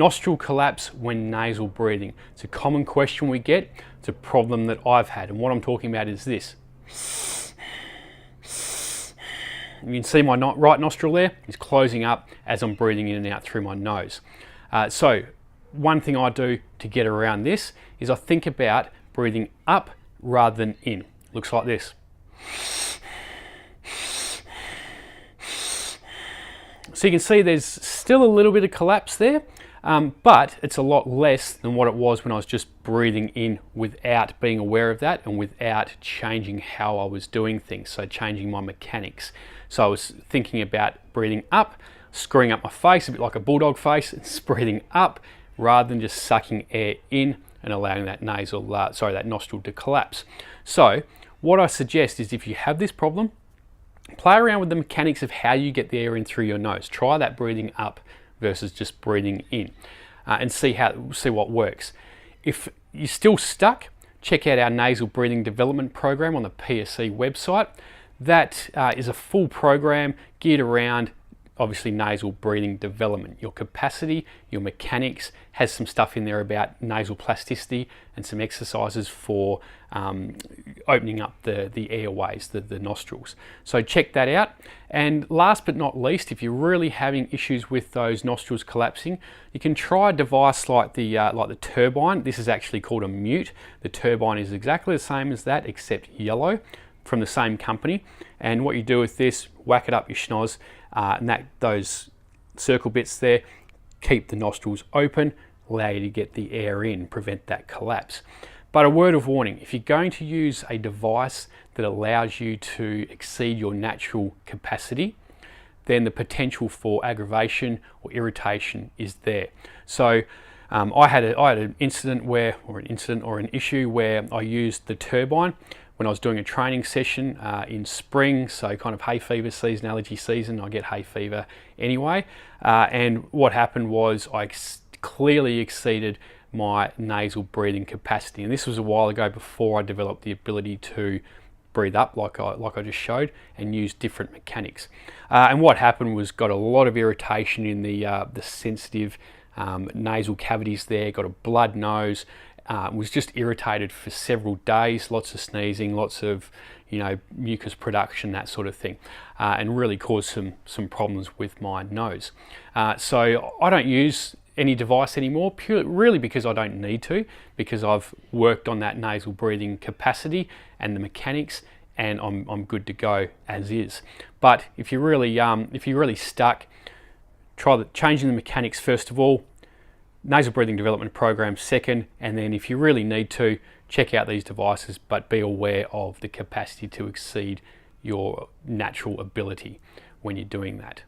Nostril collapse when nasal breathing. It's a common question we get. It's a problem that I've had, and what I'm talking about is this. You can see my right nostril there is closing up as I'm breathing in and out through my nose. So one thing I do to get around this is I think about breathing up rather than in. Looks like this. So you can see there's still a little bit of collapse there, but it's a lot less than what it was when I was just breathing in without being aware of that and without changing how I was doing things, so changing my mechanics. So I was thinking about breathing up, screwing up my face, a bit like a bulldog face, and breathing up rather than just sucking air in and allowing that that nostril to collapse. So what I suggest is if you have this problem, play around with the mechanics of how you get the air in through your nose. Try that breathing up versus just breathing in, and see what works. If you're still stuck, check out our nasal breathing development program on the PSC website. That is a full program geared around obviously nasal breathing development. Your capacity, your mechanics, has some stuff in there about nasal plasticity and some exercises for opening up the airways, the nostrils. So check that out. And last but not least, if you're really having issues with those nostrils collapsing, you can try a device like the turbine. This is actually called a mute. The turbine is exactly the same as that, except yellow, from the same company. And what you do with this, whack it up your schnoz, and those circle bits there keep the nostrils open, allow you to get the air in, prevent that collapse. But a word of warning, if you're going to use a device that allows you to exceed your natural capacity, then the potential for aggravation or irritation is there. So I had an incident or an issue where I used the turbine when I was doing a training session in spring, so kind of hay fever season, allergy season. I get hay fever anyway, and what happened was I clearly exceeded my nasal breathing capacity, and this was a while ago before I developed the ability to breathe up like I just showed and use different mechanics. And what happened was got a lot of irritation in the sensitive nasal cavities there, got a blood nose, was just irritated for several days, lots of sneezing, lots of mucus production, that sort of thing, and really caused some problems with my nose. So I don't use any device anymore, really because I don't need to, because I've worked on that nasal breathing capacity and the mechanics, and I'm good to go as is. But if you're really stuck, try changing the mechanics first of all, nasal breathing development program second, and then if you really need to, check out these devices, but be aware of the capacity to exceed your natural ability when you're doing that.